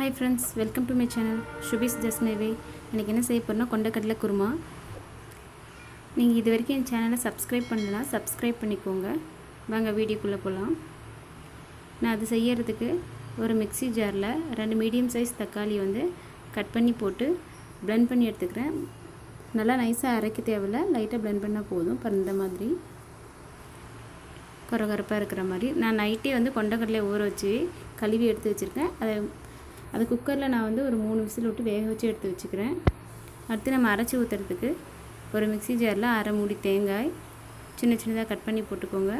Hi friends, welcome to my channel Shubis Just My Way. இன்னைக்கு என்ன செய்ய போறேன்னா கொண்டக்கடலை குருமா. நீங்க இதுவரைக்கும் என் சேனலை சப்ஸ்கிரைப் பண்ணலனா சப்ஸ்கிரைப் பண்ணிக்கோங்க. வாங்க வீடியோக்குள்ள போலாம். நான் அது செய்யிறதுக்கு ஒரு மிக்ஸி ஜார்ல 2 மீடியம் சைஸ் தக்காளி வந்து கட் பண்ணி போட்டு blend பண்ணி எடுத்துக்கிறேன். நல்லா நைஸா அரைக்க தேவையில்லை, லைட்டா blend பண்ணா போதும். பாருங்க இந்த மாதிரி கரகரப்பா இருக்கிற மாதிரி. நான் நைட்டே வந்து கொண்டக்கடலை ஊற வச்சு கழுவி எடுத்து வச்சிருக்கேன். அது குக்கரில் நான் வந்து ஒரு 3 விசில் விட்டு வேக வச்சு எடுத்து வச்சுக்கிறேன். அடுத்து நம்ம அரைச்சி ஊற்றுறதுக்கு ஒரு மிக்ஸி ஜாரில் அரை மூடி தேங்காய் சின்ன சின்னதாக கட் பண்ணி போட்டுக்கோங்க.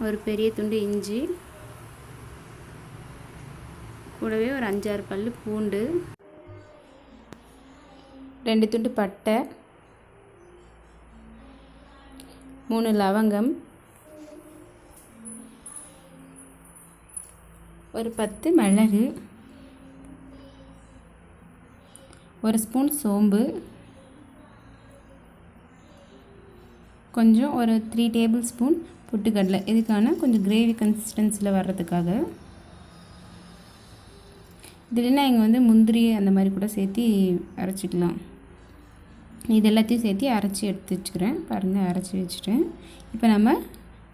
ஒரு பெரிய துண்டு இஞ்சி, கூடவே ஒரு 5-6 பல்லு பூண்டு, 2 துண்டு பட்டை, 3 லவங்கம், ஒரு 10 மிளகு, ஒரு ஸ்பூன் சோம்பு, கொஞ்சம் ஒரு 3 டேபிள் ஸ்பூன் பொட்டுக்கடலை. இதுக்கான கொஞ்சம் கிரேவி கன்சிஸ்டன்சியில் வர்றதுக்காக. இதுலனா இங்கே வந்து முந்திரி அந்த மாதிரி கூட சேர்த்து அரைச்சிக்கலாம். இது எல்லாத்தையும் சேர்த்து அரைச்சி எடுத்து வச்சுக்கிறேன். பாருங்கள், அரைச்சி வச்சுட்டேன். இப்போ நம்ம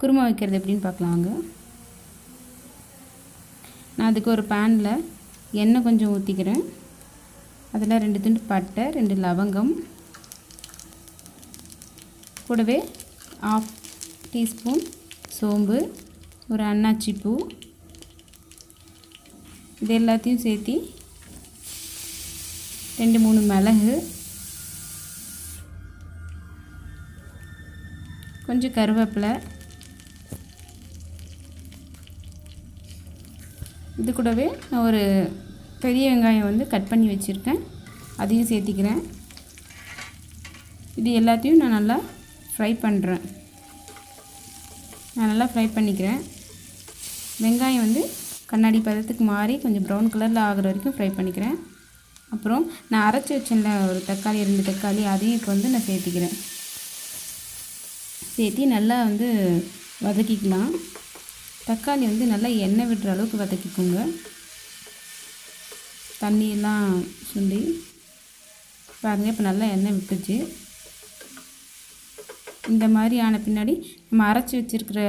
குருமா வைக்கிறது எப்படின்னு பார்க்கலாங்க. நான் அதுக்கு ஒரு பேனில் எண்ணெய் கொஞ்சம் ஊற்றிக்கிறேன். அதில் 2 துண்டு பட்டை, 2 லவங்கம், கூடவே 1/2 டீஸ்பூன் சோம்பு, ஒரு அன்னாச்சி பூ, இது எல்லாத்தையும் சேர்த்து 2-3 மிளகு, கொஞ்சம் கருவேப்பிலை, இது கூடவே நான் ஒரு பெரிய வெங்காயம் வந்து கட் பண்ணி வச்சுருக்கேன், அதையும் சேர்த்திக்கிறேன். இது எல்லாத்தையும் நான் நல்லா ஃப்ரை பண்ணுறேன். நான் நல்லா ஃப்ரை பண்ணிக்கிறேன். வெங்காயம் வந்து கண்ணாடி பதத்துக்கு மாறி கொஞ்சம் ப்ரௌன் கலரில் ஆகிற வரைக்கும் ஃப்ரை பண்ணிக்கிறேன். அப்புறம் நான் அரைச்சி வச்சேன்ல ஒரு தக்காளி, 2 தக்காளி, அதையும் இப்போ வந்து நான் சேர்த்திக்கிறேன். சேர்த்தி நல்லா வந்து வதக்கிக்கலாம். தக்காளி வந்து நல்லா எண்ணெய் விடுற அளவுக்கு வதக்கிக்கோங்க. தண்ணியெல்லாம் சுண்டி பாருங்கள், இப்போ நல்லா எண்ணெய் விட்டுச்சு. இந்த மாதிரி ஆன பின்னாடி நம்ம அரைச்சி வச்சுருக்கிற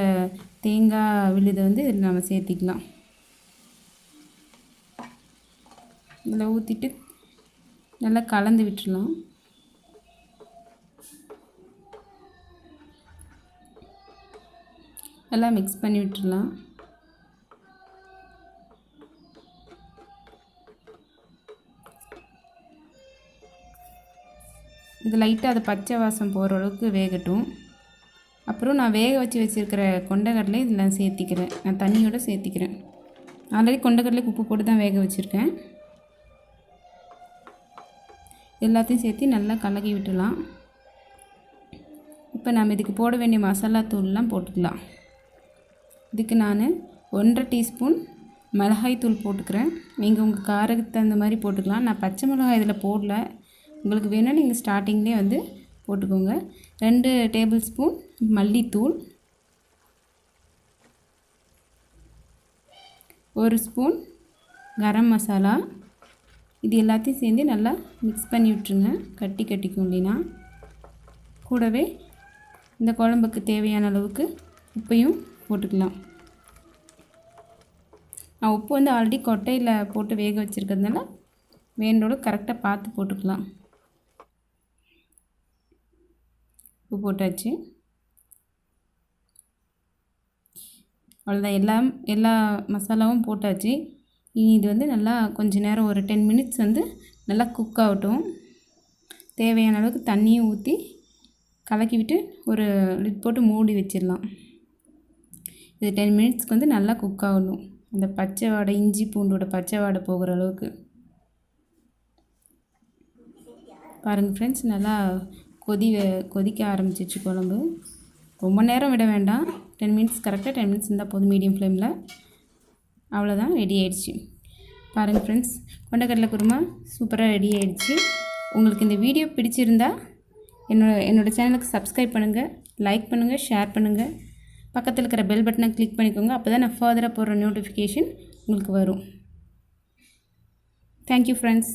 தேங்காய் விழுதை வந்து இதில் நம்ம சேர்த்திக்கலாம். இதில் ஊற்றிட்டு நல்லா கலந்து விட்டுடலாம். நல்லா மிக்ஸ் பண்ணி விட்டுடலாம். இது லைட்டாக அது பச்சை வாசம் போகிற அளவுக்கு வேகட்டும். அப்புறம் நான் வேக வச்சு வச்சுருக்கிற கொண்டக்கடலை இதில் நான் சேர்த்திக்கிறேன். நான் தண்ணியோடு சேர்த்திக்கிறேன். ஆல்ரெடி கொண்டக்கடலைக்கு உப்பு போட்டு தான் வேக வச்சுருக்கேன். எல்லாத்தையும் சேர்த்து நல்லா கலக்கி விட்டுடலாம். இப்போ நம்ம இதுக்கு போட வேண்டிய மசாலா தூள்லாம் போட்டுக்கலாம். இதுக்கு நான் 1.5 டீஸ்பூன் மிளகாய் தூள் போட்டுக்கிறேன். நீங்கள் உங்கள் காரத்துக்கு தகுந்த மாதிரி போட்டுக்கலாம். நான் பச்சை மிளகாய் இதில் போடல. உங்களுக்கு வேணும்னா நீங்கள் ஸ்டார்டிங்லேயே வந்து போட்டுக்கோங்க. 2 டேபிள் ஸ்பூன் மல்லித்தூள், 1 ஸ்பூன் கரம் மசாலா, இது எல்லாத்தையும் சேர்ந்து நல்லா மிக்ஸ் பண்ணி விட்டுருங்க. கட்டிக்கும் இல்லைன்னா. கூடவே இந்த குழம்புக்கு தேவையான அளவுக்கு உப்பையும் போட்டுக்கலாம். நான் உப்பு வந்து ஆல்ரெடி கொட்டையில் போட்டு வேக வச்சுருக்கிறதுனால வேண்டோடு கரெக்டாக பார்த்து போட்டுக்கலாம். உப்பு போட்டாச்சு. அவ்வளோதான், எல்லா மசாலாவும் போட்டாச்சு. இனி இது வந்து நல்லா கொஞ்சம் நேரம் ஒரு 10 மினிட்ஸ் வந்து நல்லா குக் ஆகட்டும். தேவையான அளவுக்கு தண்ணியும் ஊற்றி கலக்கி விட்டு ஒரு லிட் போட்டு மூடி வச்சிடலாம். இது 10 மினிட்ஸ்க்கு வந்து நல்லா குக் ஆகணும். அந்த பச்சை வாடை, இஞ்சி பூண்டோட பச்சை வாடை போகிற அளவுக்கு. பாருங்கள் ஃப்ரெண்ட்ஸ், நல்லா கொதிக்க ஆரம்பிச்சிச்சு குழம்பு. ரொம்ப நேரம் விட வேண்டாம். 10 மினிட்ஸ், கரெக்டாக 10 மினிட்ஸ் இருந்தால் போதும் மீடியம் ஃப்ளேமில். அவ்வளோதான், ரெடி ஆயிடுச்சு. பாருங்கள் ஃப்ரெண்ட்ஸ், கொண்டக்கடலை குருமா சூப்பராக ரெடி ஆயிடுச்சு. உங்களுக்கு இந்த வீடியோ பிடிச்சிருந்தா என்னோடய சேனலுக்கு சப்ஸ்கிரைப் பண்ணுங்கள், லைக் பண்ணுங்கள், ஷேர் பண்ணுங்கள். பக்கத்தில் இருக்கிற பெல் பட்டனை கிளிக் பண்ணிக்கோங்க. அப்போ தான் நான் ஃபர்தராக போடுற நோட்டிஃபிகேஷன் உங்களுக்கு வரும். Thank you friends.